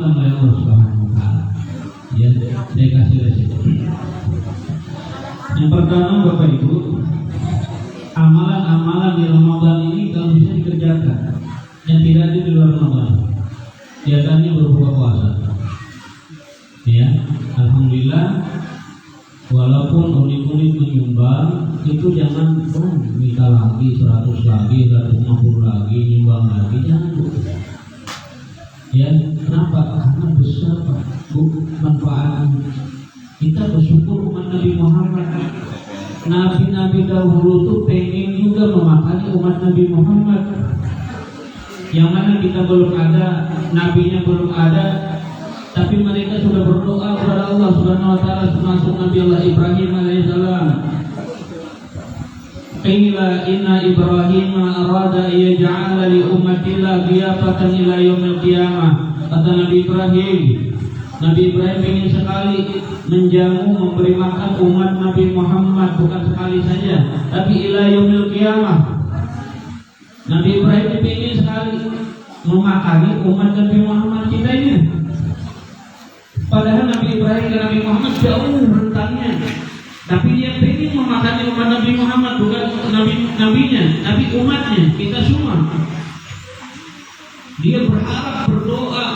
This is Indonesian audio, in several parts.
dikabulkan oleh Allah Subhanahu wa taala. Ya, saya kasih resep. Yang pertama Bapak Ibu, amalan-amalan di Ramadan ini kalau bisa dikerjakan yang tidak ada di luar Ramadan. Biasanya berbuka puasa. Ya, alhamdulillah. Walaupun unit-unit menyumbang, itu jangan minta lagi 100 lagi, 150 lagi, nyumbang lagi, jangan Bu. Ya, kenapa? Karena besar Pak Bu manfaatnya. Kita bersyukur umat Nabi Muhammad. Nabi-nabi dahulu tuh pengen juga memakani umat Nabi Muhammad. Yang mana kita belum ada, nabinya belum ada, tapi mereka sudah berdoa kepada Allah Subhanahu wa taala, termasuk Nabi Allah Ibrahim alaihissalam. Qila inna Ibrahim arada yaj'ala li ummatillah qiyafatan ila yaumil qiyamah. Kata Nabi Ibrahim ingin sekali menjamu, memberi makan umat Nabi Muhammad, bukan sekali saja, tapi ila yaumil qiyamah. Nabi Ibrahim ingin sekali memakani umat Nabi Muhammad kita ini. Padahal Nabi Ibrahim dan Nabi Muhammad jauh rentangnya, tapi dia ingin memakani umat Nabi Muhammad, bukan nabinya, tapi umatnya, kita semua. Dia berharap, berdoa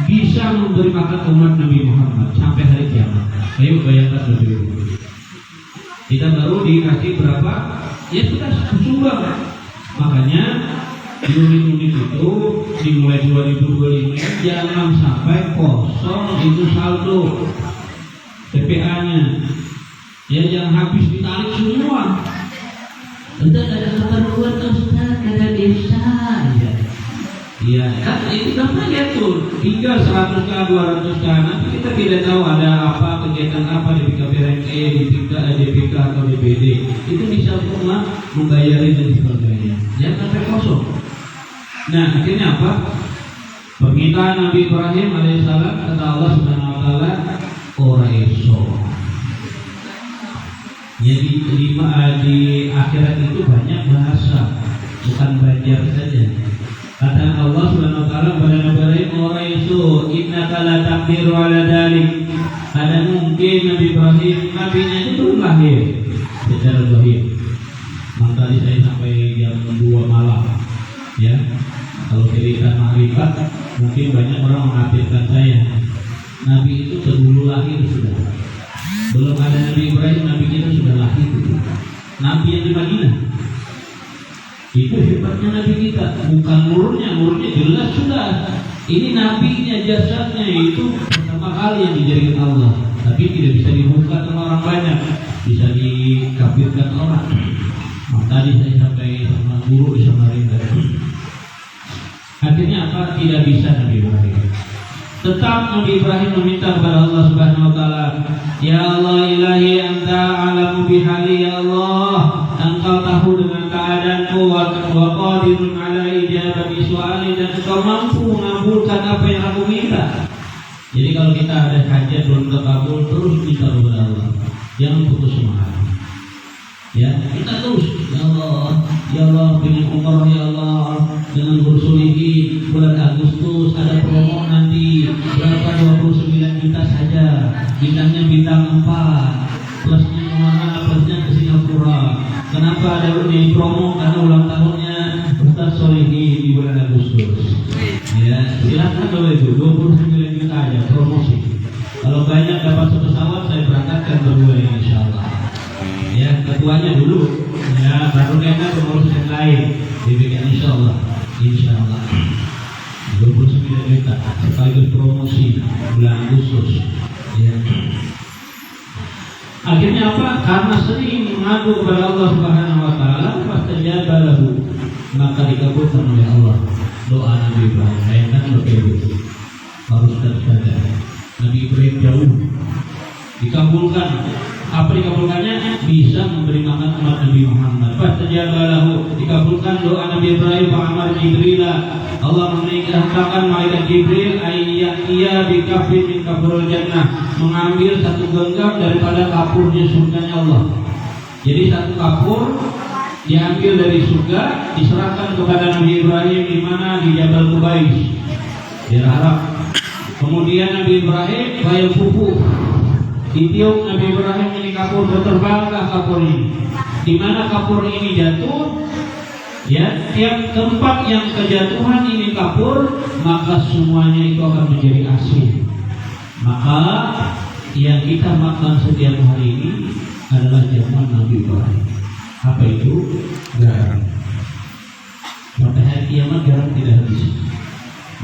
bisa memberi makan umat Nabi Muhammad sampai hari kiamat. Ayo bayangkan dulu. Kita baru dikasih berapa? Ya sudah sumbang. Makanya unit-unit itu dimulai 2025 jangan sampai kosong itu saldo TPA-nya. Ya jangan habis ditarik semua. Entah ada keperluan Ustaz, ada desa ya. Iya, kan itu kan ya tuh 300 k 200 k, nanti kita tidak tahu ada apa kegiatan apa di PKPRME, di DPK atau DPD. Itu bisa semua membayari dan sebagainya. Jangan sampai kosong. Nah, akhirnya apa? Permintaan Nabi Ibrahim alaihissalam kata Allah Subhanahu wa taala, ora iso. Jadi di akhirat itu banyak bahasa, bukan belajar saja. Kata Allah Subhanahu wa taala kepada Nabi Ibrahim, ora iso, innaka la taqdiru ala dalik. Ada mungkin Nabi Ibrahim, nabinya itu belum lahir secara zahir. Maka tadi saya sampai jam 2 malam. Ya. Kalau cerita makrifat, mungkin banyak orang mengafirkan saya. Nabi itu sebelum lahir sudah. Belum ada Nabi Ibrahim, Nabi kita sudah lahir. Nabi yang di Madinah. Itu hebatnya Nabi kita. Bukan nurnya jelas sudah. Ini nabinya, jasadnya itu pertama kali yang dijadikan Allah. Tapi tidak bisa dibuka sama orang banyak, bisa dikafirkan orang. Maka tadi saya sampai sama guru di Samarinda. Akhirnya apa? Tidak bisa Nabi Ibrahim. Tetap Nabi Ibrahim meminta kepada Allah Subhanahu wa taala, ya Allah ilahi anta a'lamu bihali, ya Allah, engkau tahu dengan keadaanku, wa qadirun ala ijabati su'ali, dan engkau mampu mengabulkan apa yang aku minta. Jadi kalau kita ada hajat belum terkabul, terus minta kepada Allah. Jangan putus semangat. Ya, kita terus, ya Allah, dengan umroh ya Allah, dengan bersulihi bulan Agustus ada promo nanti berapa 29 juta saja, bintangnya bintang 4, plusnya mana? Plusnya ke Singapura. Kenapa ada ini promo? Karena ulang tahunnya Ustaz Solihi di bulan Agustus. Ya, silakan kalau itu 29 juta aja promosi. Kalau banyak dapat satu pesawat, saya berangkatkan berdua insyaallah. Ya, ketuanya dulu, ya baru kita pengurus yang lain diberikan insyaallah 29 juta sekaligus promosi bulan Agustus. Ya. Akhirnya apa? Karena sering mengadu kepada Allah Subhanahu wa taala, fastajaba lahu, maka dikabulkan oleh Allah doa Nabi Ibrahim. Bayangkan begitu. Harus terjaga. Nabi Ibrahim jauh dikabulkan. Apa dikabulkannya? Bisa memberi makan umat Nabi Muhammad. Fastajaba lahu, dikabulkan doa Nabi Ibrahim. Muhammad Jibril, Allah memerintahkan malaikat Jibril ayyatiya bi kafin min kafurul jannah, mengambil satu genggam daripada kapurnya surganya Allah. Jadi satu kapur diambil dari surga, diserahkan kepada Nabi Ibrahim di mana? Di Jabal Qubais. Dia harap Kemudian Nabi Ibrahim bayar pupuk. Ditiup Nabi Ibrahim ini kapur, berterbanglah kapur ini. Di mana kapur ini jatuh, ya, tiap tempat yang kejatuhan ini kapur, maka semuanya itu akan menjadi asin. Maka yang kita makan setiap hari ini adalah jamuan Nabi Ibrahim. Apa itu? Garam. Pada hari kiamat garam tidak habis.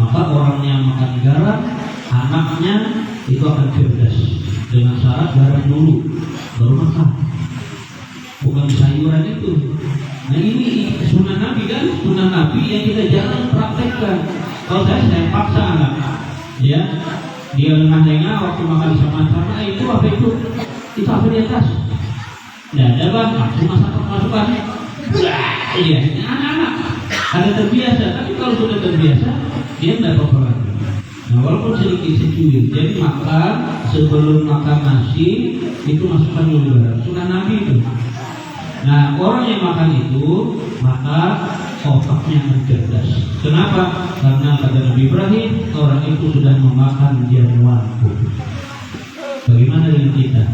Maka orang yang makan garam, anaknya itu akan cerdas. Dengan syarat garam dulu, baru makan. Bukan sayuran itu. Nah ini sunnah Nabi kan, sunnah Nabi yang kita jangan praktekkan. Kalau saya paksa anak, ya, dia lengah-lengah waktu makan sama-sama, itu apa itu? Itu apa di atas? Tidak ada bang, langsung masukkan. Iya, anak-anak ada terbiasa, tapi kalau sudah terbiasa, dia tidak apa-apa lagi. Nah walaupun sedikit secuil, jadi makan sebelum makan nasi itu masukkan dulu garam. Sunnah Nabi itu. Nah orang yang makan itu maka otaknya akan cerdas. Kenapa? Karena kata Nabi Ibrahim, orang itu sudah memakan jamuan pupuk. Bagaimana dengan kita?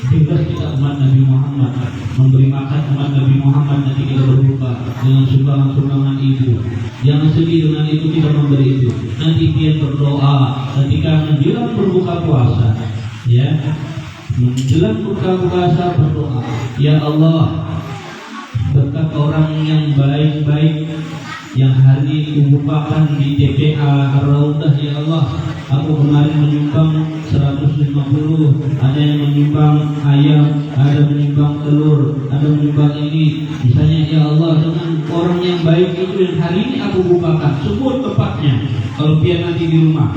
Bebas kita umat Nabi Muhammad, memberi makan umat Nabi Muhammad nanti kita berbuka dengan sumbangan-sumbangan itu. Jangan sedih dengan itu, kita memberi itu. Nanti dia berdoa ketika menjelang berbuka puasa, ya, menjelang berbuka puasa berdoa, ya Allah, berkat orang yang baik-baik yang hari ini kubukakan di TPA Ar-Raudah, ya Allah, aku kemarin menyumbang 150, ada yang menyumbang ayam, ada menyumbang telur, ada menyumbang ini. Misalnya, ya Allah, dengan orang yang baik itu yang hari ini aku bukakan, sebut tempatnya. Kalau dia nanti di rumah,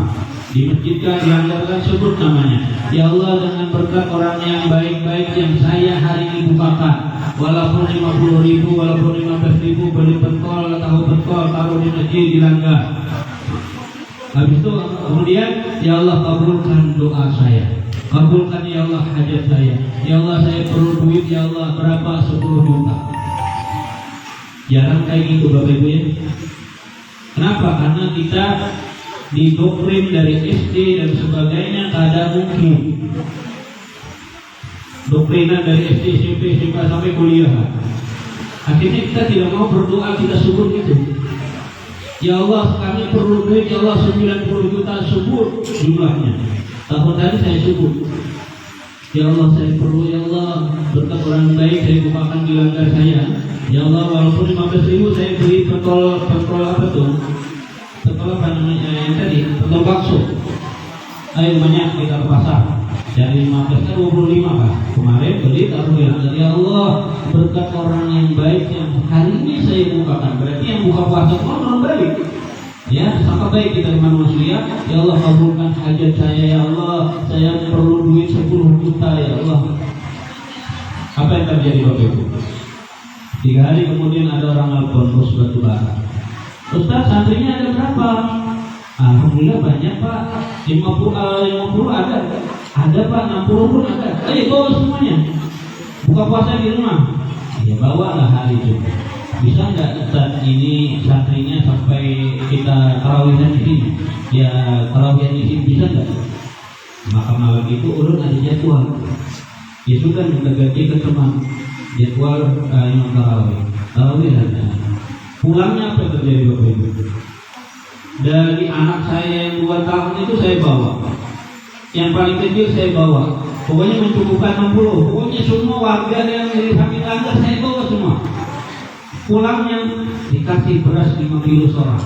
di masjid kan dianggarkan, sebut namanya. Ya Allah, dengan berkat orang yang baik-baik yang saya hari ini bukakan, walaupun 50.000, walaupun 15.000, beli pentol, tahu pentol, taruh di masjid, di langgar. Habis itu kemudian, ya Allah, kabulkan doa saya, kabulkan ya Allah hajat saya, ya Allah saya perlu duit, ya Allah berapa, 10 juta. Jarang kayak gitu Bapak Ibu ya. Kenapa? Karena kita didoktrin dari SD dan sebagainya kada mungkin. Doktrinan dari SD, SMP, SMA sampai kuliah. Akhirnya kita tidak mau berdoa, kita sebut itu. Ya Allah, kami perlu duit, ya Allah 90 juta, sebut jumlahnya. Tahun tadi saya sebut. Ya Allah, saya perlu, ya Allah, berkat orang baik saya bukakan di langgar saya. Ya Allah, walaupun 15.000 saya beli pentol apa tuh? Pentol apa namanya yang tadi? Pentol bakso. Ayo banyak kita ke pasar. Dari 15 ke 25 Pak. Kemarin beli taruh di langgar. Ya Allah, berkat orang yang baik yang hari ini saya bukakan. Berarti yang buka puasa orang baik. Ya, sangat baik kita dengan manusia. Ya Allah, kabulkan hajat saya, ya Allah. Saya perlu duit 10 juta, ya Allah. Apa yang terjadi Bapak Ibu? 3 hari kemudian ada orang nelpon bos batu bara. Ustaz, santrinya ada berapa? Alhamdulillah banyak Pak. 50 ada. Ada Pak, 60 pun ada. Ayo bawa semuanya. Buka puasa di rumah. Ya bawalah hari itu. Bisa nggak Ustaz ini santrinya sampai kita tarawihan di sini? Ya tarawihan di sini bisa nggak? Maka malam itu urut ada jadwal. Itu kan ganti ke teman jadwal yang tarawih. Tarawih ada. Pulangnya apa yang terjadi Bapak Ibu? Dari anak saya yang 2 tahun itu saya bawa. Yang paling kecil saya bawa. Pokoknya mencukupkan 60. Pokoknya semua warga yang dari samping tangga saya bawa semua. Pulangnya dikasih beras 5 kilo seorang.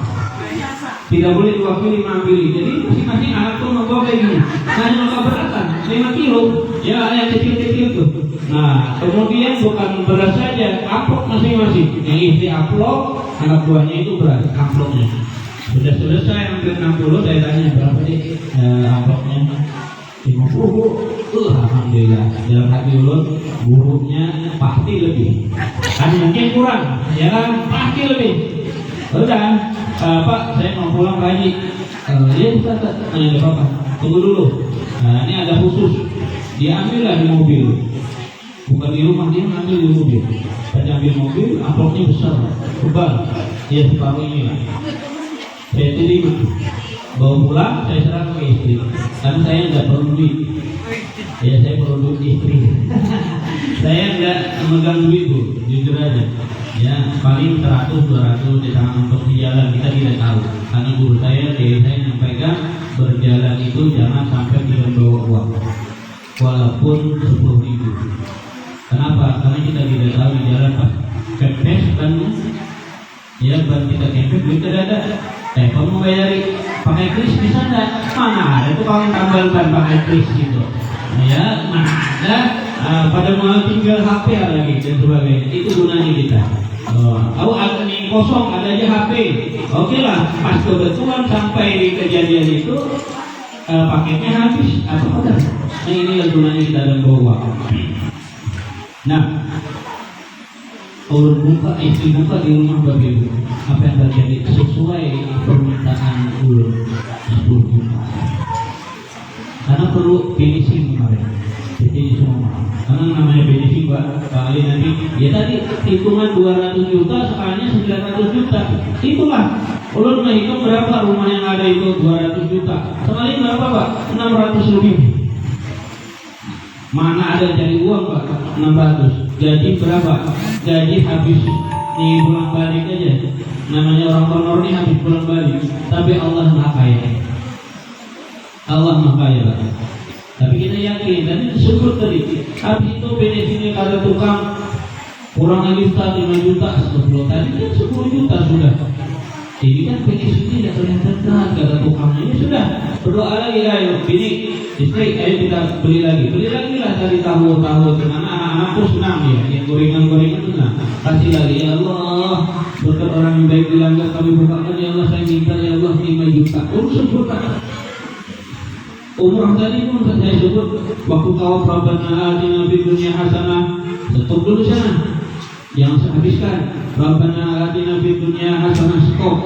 Tidak boleh 2 kilo 5 kilo. Jadi masing-masing anak tuh membawa kayak gini. Hanya makan berasan 5 kilo. Ya yang kecil-kecil tuh. Nah kemudian bukan beras saja, amplop masing-masing. Yang isi amplop, anak buahnya itu beras amplopnya. Sudah selesai hampir 60, saya tanya berapa sih amplopnya? 50. Alhamdulillah. Dalam hati ulun buruknya pasti lebih. Kan mungkin kurang, ya kan? Pasti lebih. Udah, Pak, saya mau pulang lagi. Ya Ustaz, ada apa? Tunggu dulu. Nah, ini ada khusus. Diambillah di mobil. Bukan di rumah, dia ngambil di mobil. Saya ambil mobil, amplopnya besar, tebal. Ya separuh ini lah. Saya terima. bawa pulang saya serahkan ke istri, karena saya nggak perlu duit. Ya saya perlu duit istri. Saya nggak memegang duit bu, jujur aja. Ya paling 100-200 di tangan untuk di jalan kita tidak tahu. Karena guru saya, dari saya menyampaikan berjalan itu jangan sampai tidak bawa uang, walaupun 10.000. Kenapa? Karena kita tidak tahu di jalan pas kempes kan, ya ban kita kempes duit tidak ada. Kamu bayari pakai kris bisa nggak? Mana ada itu kalau tambal ban pakai kris gitu. Ya mana ada. Pada mau tinggal HP lagi dan sebagainya. Itu gunanya kita. Tahu ada nih kosong, ada aja HP. Oke lah, pas kebetulan sampai di kejadian itu paketnya habis. Apa? Nah ini gunanya kita dan bawa. Nah, ulun buka, istri buka di rumah bapak ibu. Apa yang terjadi sesuai permintaan ulun 10 juta. Karena perlu finishing kemarin. Jadi semua. Karena namanya finishing kali nanti. Ya tadi hitungan 200 juta, sekarangnya 900 juta. Itulah. Ulun menghitung berapa rumah yang ada itu 200 juta. Sekali berapa pak? 600 lebih. Mana ada cari uang pak? 600. Gaji berapa? Gaji habis di bulan balik aja. Namanya orang honor ini habis bulan balik. Tapi Allah maha kaya. Allah maha kaya pak. Tapi kita yakin dan syukur tadi. Habis itu benefitnya kata tukang kurang lagi 5 juta 10 tadi kan 10 juta sudah. Ini kan benefitnya tidak kelihatan kata tukangnya ini sudah. Berdoa lagi ayo. Ini istri ayo kita beli lagi lah tadi tahu dengan anak-anakku senang ya. Yang gorengan senang. Kasih lagi ya Allah. Berkat orang yang baik dilanggar kami bukakan ya Allah, saya minta ya Allah 5 juta. Syukur kan. Umrah tadi pun saya sebut waktu tawaf Rabbana atina fid dunya hasanah. Stop dulu sana. Jangan habiskan. Rabbana atina fid dunya hasanah, stop.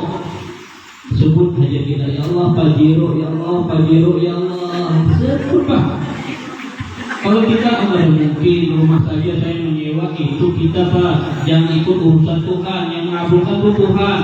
Sebut hajat kita ya Allah, Fajiro ya Allah, Fajiro ya Allah. Sebut Pak. Kalau kita mungkin rumah saja saya menyewa itu kita Pak. Jangan ikut urusan Tuhan, yang mengabulkan itu Tuhan.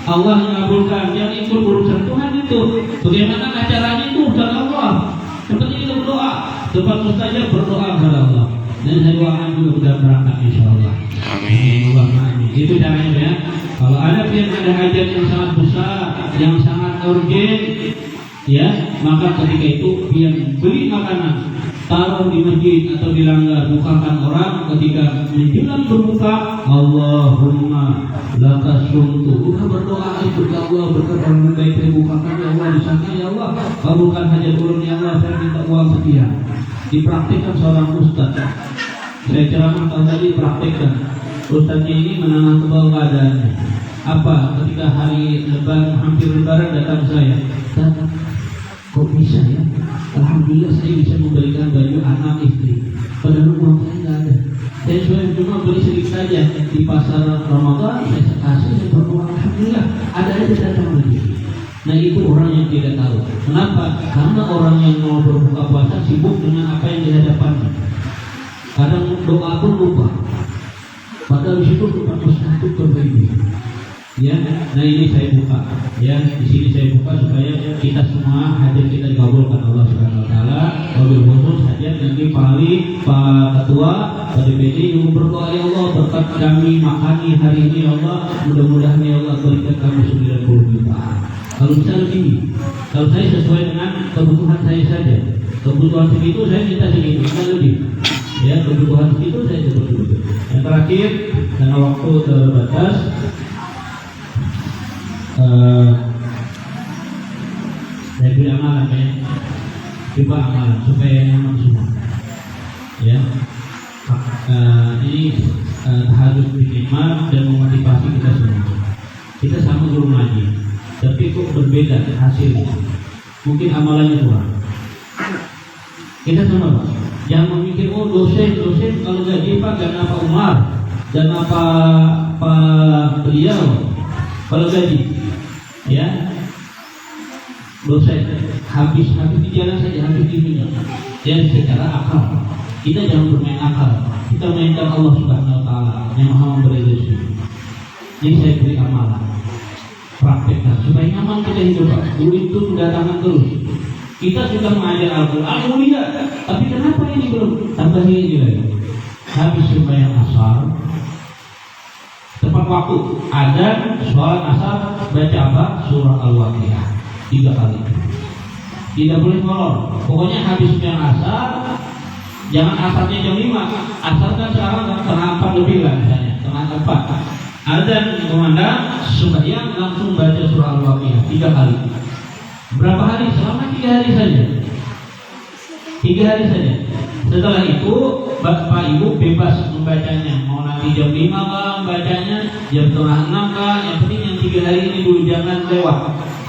Allah mengabulkan, yang ikut urusan Tuhan itu. Bagaimana caranya itu urusan Allah. Seperti kita berdoa, tempat mustajab berdoa kepada Allah. Dan saya doakan juga sudah berangkat insyaallah. Amin. Amin. Itu caranya ya. Kalau ada hajat yang sangat besar, yang sangat urgent, ya maka ketika itu dia beli makanan, taruh di masjid atau di langgar, bukakan orang ketika menjelang berbuka, Allahumma laka syumtu. Udah berdoa itu ya Allah, berkat orang baik saya bukakan ya Allah di sana ya Allah, kabulkan hajat ulun ya Allah, saya minta uang sekian. Dipraktikkan seorang ustaz. Saya ceramah tahun tadi praktikkan. Ustaznya ini menengah ke bawah keadaannya. Apa? Ketika hari lebaran, hampir lebaran datang saya. Kok bisa ya? Alhamdulillah saya bisa memberikan baju anak istri. Padahal uang saya nggak ada. Saya cuma beli sedikit saja di pasar Ramadan. Saya kasih, saya berdoa. Alhamdulillah ada aja datang lagi. Nah itu orang yang tidak tahu. Kenapa? Karena orang yang mau berbuka puasa sibuk dengan apa yang dihadapannya. Kadang doa pun lupa. Padahal di situ tempat satu terbaik. Ya, nah ini saya buka. Ya, di sini saya buka supaya kita semua hajat kita dikabulkan Allah Subhanahu Wa Taala. Wabil khusus hajat nanti Pak Ketua PDPD yang berdoa ya Allah berkat kami makani hari ini ya Allah, mudah-mudahan ya Allah berikan kami 90 juta. Kalau bisa lebih. Kalau saya sesuai dengan kebutuhan saya saja. Kebutuhan segitu saya minta segitu, tidak lebih. Ya, kebutuhan segitu saya seperti. Yang terakhir, karena waktu terbatas. Saya beri amalan ya, coba amalan supaya nyaman semua. Ya, ini harus dinikmat dan memotivasi kita semua. Kita sama guru ngaji, tapi kok berbeda hasilnya. Mungkin amalannya kurang. Kita sama Pak. Jangan memikir dosen kalau gaji Pak dan apa Umar dan apa Pak beliau kalau gaji. Ya, dosa habis di jalan saja, habis di dunia. Dan secara akal, kita jangan bermain akal. Kita mainkan Allah Subhanahu Wa Taala yang Maha memberi rezeki. Jadi saya beri amalan. praktekkan supaya nyaman kita hidup, Pak. Dulu itu mendatangkan terus. Kita sudah mengajar Al-Quran mulia, tapi kenapa ini belum? Tambahin ini lagi. Habis sembahyang asar, tepat waktu adzan sholat asar, baca apa? Surah Al-Waqiah 3 kali. Tidak boleh molor. Pokoknya habis sembahyang asar, jangan asarnya jam 5. Asar kan sekarang setengah 4 lebih lah, misalnya setengah 4. Adzan kumandang, sembahyang langsung baca surah Al-Waqiah 3 kali. Berapa hari? Selama 3 hari saja. 3 hari saja. Setelah itu Bapak Ibu bebas membacanya. Mau nanti jam 5 kah membacanya, jam setengah 6 kah. Yang penting yang 3 hari ini dulu jangan lewat.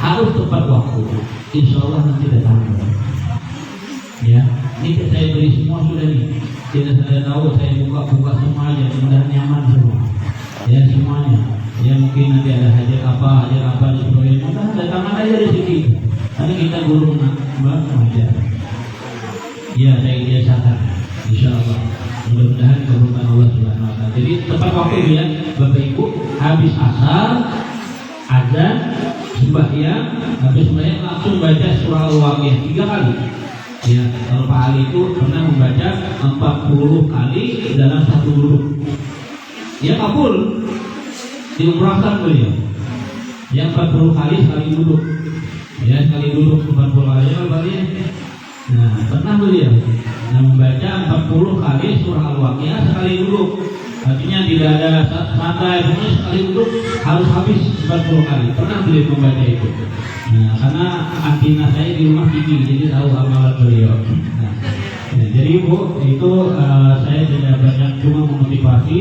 Harus tepat waktu. Insya Allah nanti datang. Ya, ini saya beri semua sudah nih. Tidak saya tahu, saya buka semua aja. Mudah-mudahan nyaman semua. Ya semuanya. Ya mungkin nanti ada hajat apa dan sebagainya. Mudah datang aja di sini. Karena kita guru mengajar. Ya saya biasakan. Insya Allah. Mudah-mudahan keberkahan Allah Subhanahu Wa Taala. Jadi tepat waktu ya, Bapak Ibu. Habis asar, adzan, sembahyang, habis sembahyang langsung baca surah Al-Waqiah 3 kali. Ya, kalau Pak Ali itu pernah membaca 40 kali dalam satu duduk. Ya kabul, diumrahkan beliau. Yang 40 kali sekali duduk. Ya sekali duduk 40 kali balik. Nah pernah beliau membaca 40 kali surah Al-Waqiah sekali duduk. Artinya tidak ada santai, pokoknya sekali duduk harus habis 40 kali. Pernah beliau membaca itu. Nah karena antina saya di rumah tinggi, jadi tahu amalan beliau. Nah, jadi Bu itu saya tidak banyak, cuma memotivasi.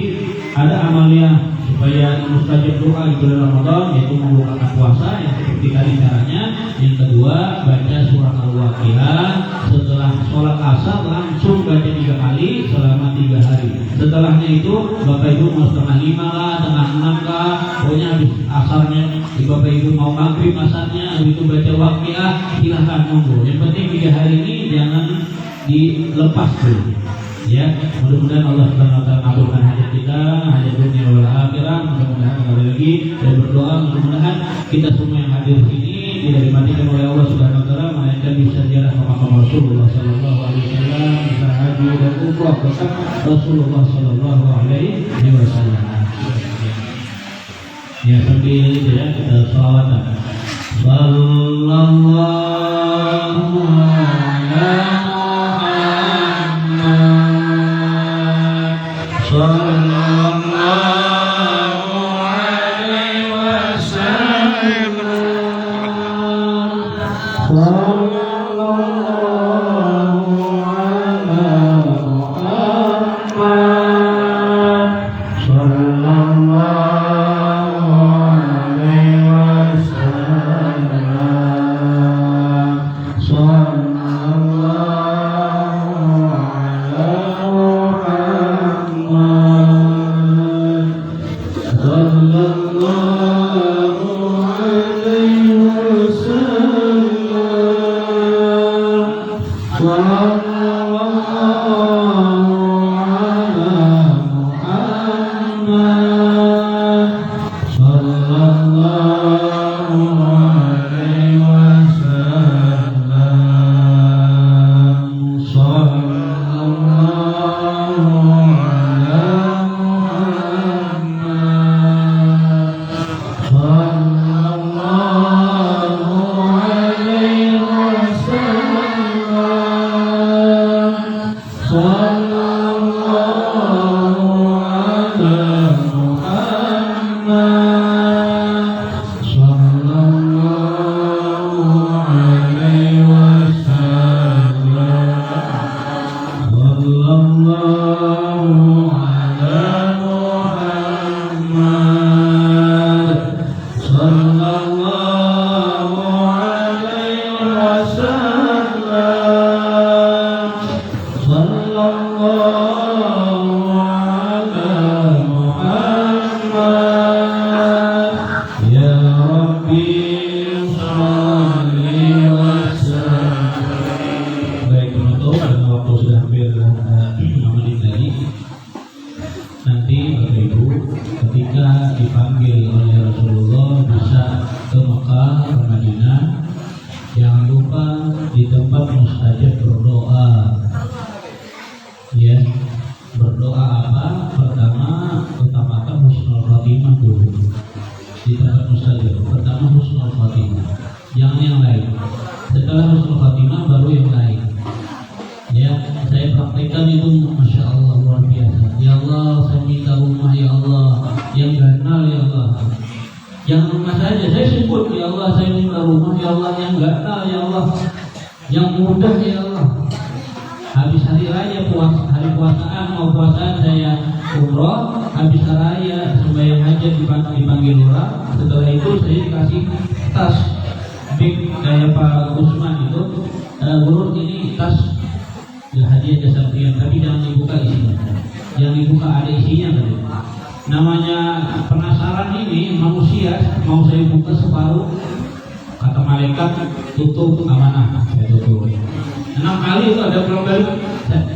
Ada amalia supaya mustajab doa di bulan Ramadan, yaitu membukakan puasa yang seperti tadi caranya. Yang kedua baca surah Al-Waqiah setelah sholat asar langsung baca 3 kali selama 3 hari. Setelahnya itu Bapak Ibu mau setengah 5 lah, setengah 6 lah, pokoknya habis asarnya Bapak Ibu mau maghrib asarnya, habis itu baca Waqiah, silahkan monggo. Yang penting 3 hari ini jangan dilepas dulu. Ya, mudah-mudahan Allah Subhanahu Wa Taala kabulkan hajat kita, hajat dunia wal akhirah. Mudah-mudahan sekali lagi saya berdoa, mudah-mudahan kita semua yang hadir di sini tidak dimatikan oleh Allah Subhanahu Wa Taala, melainkan bisa ziarah makam Rasulullah Sallallahu Alaihi Wasallam, bisa haji dan umrah bersama Rasulullah Sallallahu Alaihi Wasallam. Ya sambil itu ya kita sholawatan. Sallallahu alaihi sebab mustajab berdoa. Ya, berdoa apa? Pertama, utamakan husnul khotimah dulu. Di tempat mustajab, pertama husnul khotimah, jangan yang lain. Setelah husnul khotimah baru yang lain. Ya, saya praktekkan itu, masya Allah luar biasa. Ya Allah, saya minta rumah ya Allah, yang ganal ya Allah. Yang rumah saja saya sebut ya Allah, saya minta rumah ya Allah, yang ganal ya Allah, yang mudah ya Allah. Habis hari raya hari puasaan mau puasaan saya umroh, habis hari raya sembahyang hajat dipanggil orang. Setelah itu saya dikasih tas big kayak Pak Usman itu, guru ini tas ya hadiah jasa pilihan, tapi jangan dibuka isinya, jangan dibuka, ada isinya kan. Namanya penasaran ini manusia, mau saya buka separuh, kata malaikat tutup amanah, saya tutup. 6 kali itu ada problem,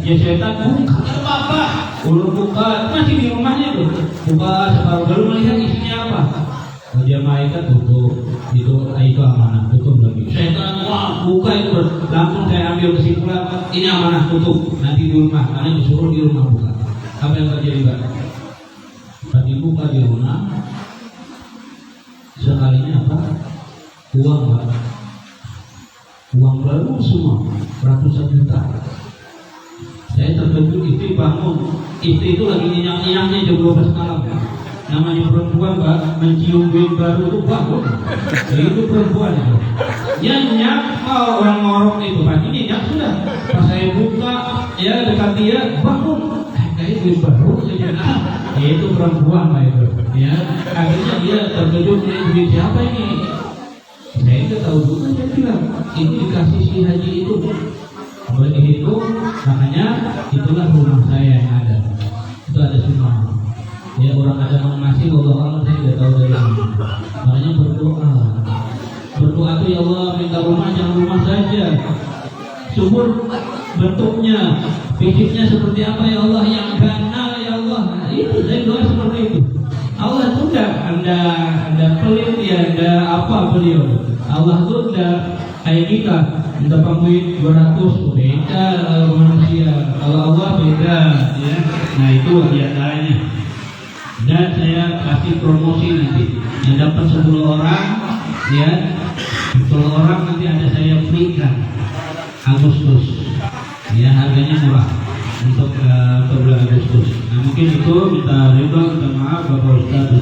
ya setan buka apa, ulur buka, masih di rumahnya tuh, buka separuh baru melihat isinya apa. Dia malaikat tutup, itu amanah, tutup lagi. Setan wah buka itu, langsung saya ambil kesimpulan ini amanah, tutup. Nanti di rumah, karena disuruh di rumah buka. Apa yang terjadi Pak? Pas dibuka di rumah, sekalinya apa? Uang Pak, uang baru semua, ratusan juta. Saya terkejut, istri bangun, istri itu lagi nyenyak-nyenyaknya jam 12 malam. Namanya perempuan Pak, mencium duit baru itu bangun. Itu perempuan itu. Nyenyak, kalau orang ngorok itu pasti nyenyak sudah. Pas saya buka, ya dekat dia, bangun. Kayak duit baru saja. Itu perempuan Pak itu. Ya, akhirnya dia terkejut, ini duit siapa ini? Saya tidak tahu juga, saya bilang ini dikasih si haji itu. Oleh itu, makanya itulah rumah saya yang ada. Itu ada semua. Ya, orang ada yang ngasih, Allah saya tidak tahu dari mana. Makanya berdoa. Berdoa itu ya Allah, minta rumah, jangan rumah saja. Subur bentuknya, fisiknya seperti apa ya Allah, yang ganal ya Allah. Nah, itu saya doa seperti itu. Allah itu anda pelit ya, anda apa beliau. Allah itu kayak kita, minta pamit 200 beda manusia. Kalau Allah beda ya. Nah itu diantaranya. Dan saya kasih promosi nanti, yang dapat 10 orang ya, 10 orang nanti ada saya berikan Agustus ya, harganya murah untuk bulan Agustus. Nah mungkin itu minta ridho, minta maaf Bapak Ustaz.